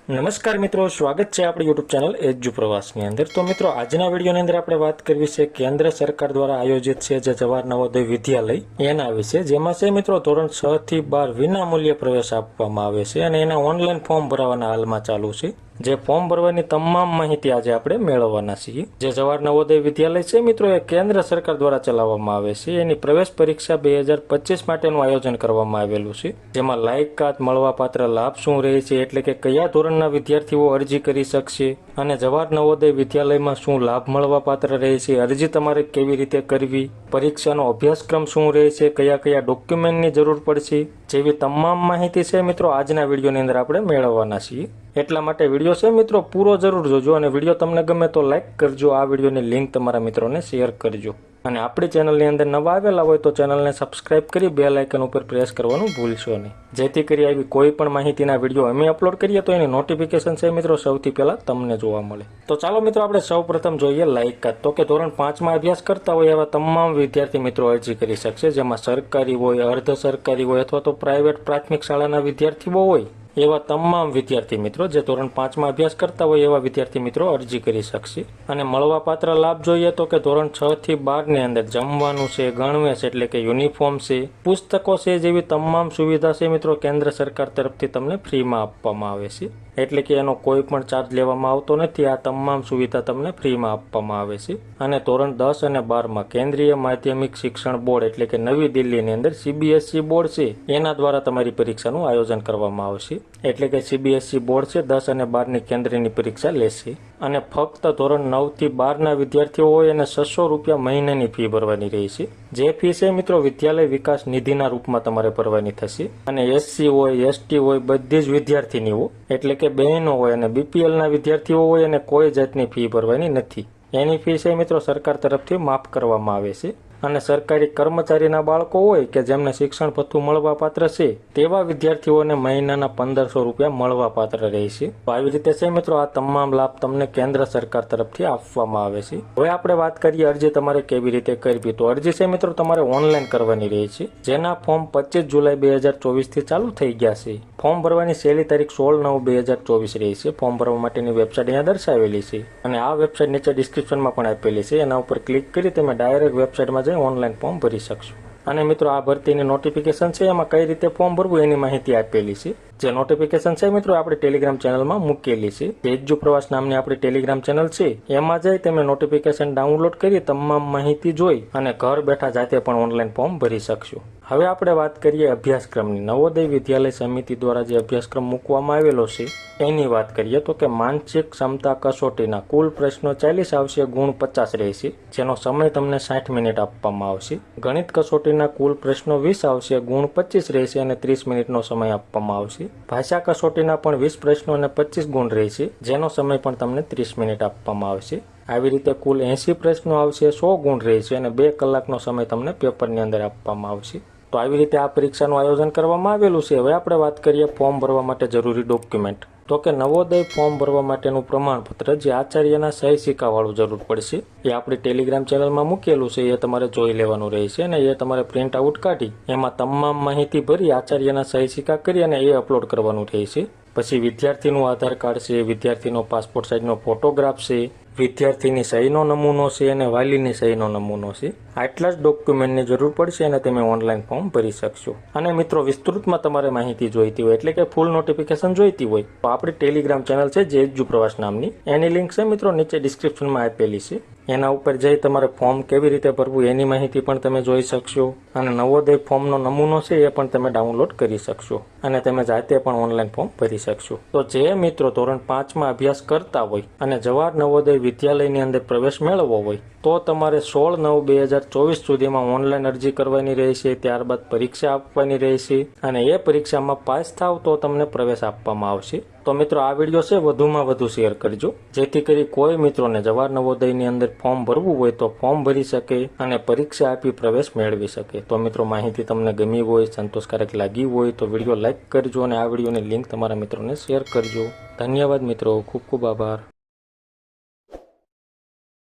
નમસ્કાર મિત્રો, સ્વાગત છે આપણી યુટ્યુબ ચેનલ એજ્યુ પ્રવાસની અંદર। તો મિત્રો, આજના વિડીયોની અંદર આપણે વાત કરવી છે કેન્દ્ર સરકાર દ્વારા આયોજિત છે જે જવાહર નવોદય વિદ્યાલય એના વિશે, જેમાં છે મિત્રો ધોરણ 6 થી 12 વિના મૂલ્યે પ્રવેશ આપવામાં આવે છે અને એના ઓનલાઈન ફોર્મ ભરવાના હાલમાં ચાલુ છે। જે ફોર્મ ભરવાની તમામ માહિતી આજે આપણે મેળવવાના છીએ। જે જવાહર નવોદય વિદ્યાલય છે મિત્રો એ કેન્દ્ર સરકાર દ્વારા ચલાવવામાં આવે છે। એની પ્રવેશ પરીક્ષા 2025 માટેનું આયોજન કરવામાં આવેલું છે, જેમાં લાયકાત, મળવાપાત્ર લાભ શું રહે છે, એટલે કે કયા ધોરણના વિદ્યાર્થીઓ અરજી કરી શકશે અને જવાહર નવોદય વિદ્યાલયમાં શું લાભ મળવાપાત્ર રહે છે, અરજી તમારે કેવી રીતે કરવી, પરીક્ષાનો અભ્યાસક્રમ શું રહે છે, કયા કયા ડોક્યુમેન્ટની જરૂર પડશે, જેવી તમામ માહિતી છે મિત્રો આજના વિડીયોની અંદર આપણે મેળવવાના છીએ। એટલા માટે વિડીયો છે મિત્રો પૂરો જરૂર જોજો અને વિડીયો તમને ગમે તો લાઈક કરજો, આ વિડીયોની લિંક તમારા મિત્રોને શેર કરજો અને આપણી ચેનલની અંદર નવા આવેલા હોય તો ચેનલને સબસ્ક્રાઇબ કરી બેલ આઇકન ઉપર પ્રેસ કરવાનું ભૂલશો નહીં, જેથી કરી આવી કોઈ પણ માહિતીના વિડીયો અમે અપલોડ કરીએ તો એની નોટિફિકેશન છે મિત્રો સૌથી પહેલા તમને જોવા મળે। તો ચાલો મિત્રો આપણે સૌપ્રથમ જોઈએ લાયકાત। તો કે ધોરણ 5માં અભ્યાસ કરતા હોય એવા તમામ વિદ્યાર્થી મિત્રો અરજી કરી શકશે, જેમાં સરકારી હોય, અર્ધ સરકારી હોય અથવા તો પ્રાઇવેટ પ્રાથમિક શાળાના વિદ્યાર્થીઓ હોય એવા તમામ વિદ્યાર્થી મિત્રો જે ધોરણ 5માં અભ્યાસ કરતા હોય એવા વિદ્યાર્થી મિત્રો અરજી કરી શકશે। અને મળવાપાત્ર લાભ જોઈએ તો કે ધોરણ 6 થી 12 ની અંદર જમવાનું છે, ગણવેશ એટલે કે યુનિફોર્મ છે, પુસ્તકો છે જેવી તમામ સુવિધા છે મિત્રો કેન્દ્ર સરકાર તરફથી તમને ફ્રીમાં આપવામાં આવે છે, એટલે કે એનો કોઈ પણ ચાર્જ લેવામાં આવતો નથી। આ તમામ સુવિધા તમને ફ્રીમાં આપવામાં આવે છે। અને ધોરણ 10 અને 12માં કેન્દ્રીય માધ્યમિક શિક્ષણ બોર્ડ એટલે કે નવી દિલ્હીની અંદર CBSE બોર્ડ છે એના દ્વારા તમારી પરીક્ષાનું આયોજન કરવામાં આવશે, એટલે કે CBSE બોર્ડ છે 10 અને 12ની કેન્દ્રની પરીક્ષા લેશે। અને ફક્ત ધોરણ 9 થી 12ના વિદ્યાર્થીઓ હોય અને 600 રૂપિયા મહિનાની ફી ભરવાની રહેશે। જે ફી છે મિત્રો વિદ્યાલય વિકાસ નિધિના રૂપમાં તમારે ભરવાની થશે। અને SC હોય, ST હોય, બધી જ વિદ્યાર્થીનીઓ એટલે કે બહેનો હોય અને BPLના વિદ્યાર્થીઓ હોય અને કોઈ જાતની ફી ભરવાની નથી। એની ફી છે મિત્રો સરકાર તરફથી માફ કરવામાં આવે છે। અને સરકારી કર્મચારીના બાળકો હોય કે જેમને શિક્ષણ ભથ્થું મળવાપાત્ર છે તેવા વિદ્યાર્થીઓને મહિનાના 1500 રૂપિયા મળવાપાત્ર રહેશે। તો આવી રીતે છે મિત્રો આ તમામ લાભ તમને કેન્દ્ર સરકાર તરફથી આપવામાં આવે છે। હવે આપણે વાત કરીએ અરજી તમારે કેવી રીતે કરવી। તો અરજી છે મિત્રો તમારે ઓનલાઈન કરવાની રહે છે, જેના ફોર્મ 25 જુલાઈ 2024 થી ચાલુ થઈ ગયા છે। ફોર્મ ભરવાની છેલ્લી તારીખ 16/9/2024 રહી છે। ફોર્મ ભરવા માટેની વેબસાઇટ અહીંયા દર્શાવેલી છે અને આ વેબસાઇટ નીચે ડિસ્ક્રિપ્શનમાં પણ આપેલી છે, એના ઉપર ક્લિક કરી તમે ડાયરેક્ટ વેબસાઇટમાં જઈ ઓનલાઈન ફોર્મ ભરી શકશો। અને મિત્રો આ ભરતીની નોટિફિકેશન છે એમાં કઈ રીતે ફોર્મ ભરવું એની માહિતી આપેલી છે। જે નોટિફિકેશન છે મિત્રો આપણે ટેલિગ્રામ ચેનલમાં મૂકેલી છે, એજ્યુ પ્રવાસ નામની આપણી ટેલિગ્રામ ચેનલ છે, એમાં જઈ તમે નોટિફિકેશન ડાઉનલોડ કરી તમામ માહિતી જોઈ અને ઘર બેઠા જાતે પણ ઓનલાઈન ફોર્મ ભરી શકશો। હવે આપણે વાત કરીએ અભ્યાસક્રમની। નવોદય વિદ્યાલય સમિતિ દ્વારા જે અભ્યાસક્રમ મૂકવામાં આવેલો છે એની વાત કરીએ તો કે માનસિક ક્ષમતા કસોટીના કુલ પ્રશ્નો 40 આવશે, ગુણ 50 રહેશે, જેનો સમય તમને 60 મિનિટ આપવામાં આવશે। ગણિત કસોટીના કુલ પ્રશ્નો 20 આવશે, ગુણ 25 રહેશે અને 30 મિનિટનો સમય આપવામાં આવશે। ભાષા કસોટીના પણ 20 પ્રશ્નો અને 25 ગુણ રહેશે, જેનો સમય પણ તમને 30 મિનિટ આપવામાં આવશે। આવી રીતે કુલ 80 પ્રશ્નો આવશે, 100 ગુણ રહેશે અને 2 કલાકનો સમય તમને પેપરની અંદર આપવામાં આવશે। તો આવી રીતે આ પરીક્ષાનું આયોજન કરવામાં આવેલું છે। હવે આપણે વાત કરીએ ફોર્મ ભરવા માટે જરૂરી ડોક્યુમેન્ટ। તો કે નવોદય ફોર્મ ભરવા માટેનું પ્રમાણપત્ર જે આચાર્યના સહી સિક્કાવાળું જરૂર પડશે, એ આપણી ટેલિગ્રામ ચેનલમાં મૂકેલું છે, એ તમારે જોઈ લેવાનું રહેશે અને એ તમારે પ્રિન્ટ આઉટ કાઢી એમાં તમામ માહિતી ભરી આચાર્યના સહી સિક્કા કરી અને એ અપલોડ કરવાનું રહેશે। પછી વિદ્યાર્થીનું આધાર કાર્ડ છે, વિદ્યાર્થીનો પાસપોર્ટ સાઇઝનો ફોટોગ્રાફ છે, વિદ્યાર્થીની સહીનો નમૂનો છે અને વાલીની સહીનો નમૂનો છે। આટલા જ ડોક્યુમેન્ટની જરૂર પડશે અને તમે ઓનલાઈન ફોર્મ ભરી શકશો। અને મિત્રો વિસ્તૃતમાં તમારે માહિતી જોઈતી હોય એટલે કે ફૂલ નોટિફિકેશન જોઈતી હોય તો આપણી ટેલિગ્રામ ચેનલ છે જે એજ્યુ પ્રવાસ નામની, એની લિંક છે મિત્રો નીચે ડિસ્ક્રિપ્શનમાં આપેલી છે, એના ઉપર જઈ તમારે ફોર્મ કેવી રીતે ભરવું એની માહિતી પણ તમે જોઈ શકશો અને નવોદય ફોર્મનો નમૂનો છે એ પણ તમે ડાઉનલોડ કરી શકશો અને તમે જાતે પણ ઓનલાઈન ફોર્મ ભરી શકશો। તો જે મિત્રો ધોરણ 5માં અભ્યાસ કરતા હોય અને જવાહર નવોદય વિદ્યાલયની અંદર પ્રવેશ મેળવવો હોય તો તમારે 16/9/2024 સુધીમાં ઓનલાઈન અરજી કરવાની રહેશે, ત્યારબાદ પરીક્ષા આપવાની રહેશે અને એ પરીક્ષામાં પાસ થાવ તો તમને પ્રવેશ આપવામાં આવશે। તો મિત્રો આ વિડીયો છે વધુમાં વધુ શેર કરજો, જેથી કરી કોઈ મિત્રોને જવાહર નવોદયની અંદર ફોર્મ ભરવું હોય તો ફોર્મ ભરી શકે અને પરીક્ષા આપી પ્રવેશ મેળવી શકે। તો મિત્રો માહિતી તમને ગમી હોય, સંતોષકારક લાગી હોય તો વિડીયો લાઈક કરજો અને આ વિડીયોની લિંક તમારા મિત્રોને શેર કરજો। ધન્યવાદ મિત્રો, ખૂબ ખૂબ આભાર।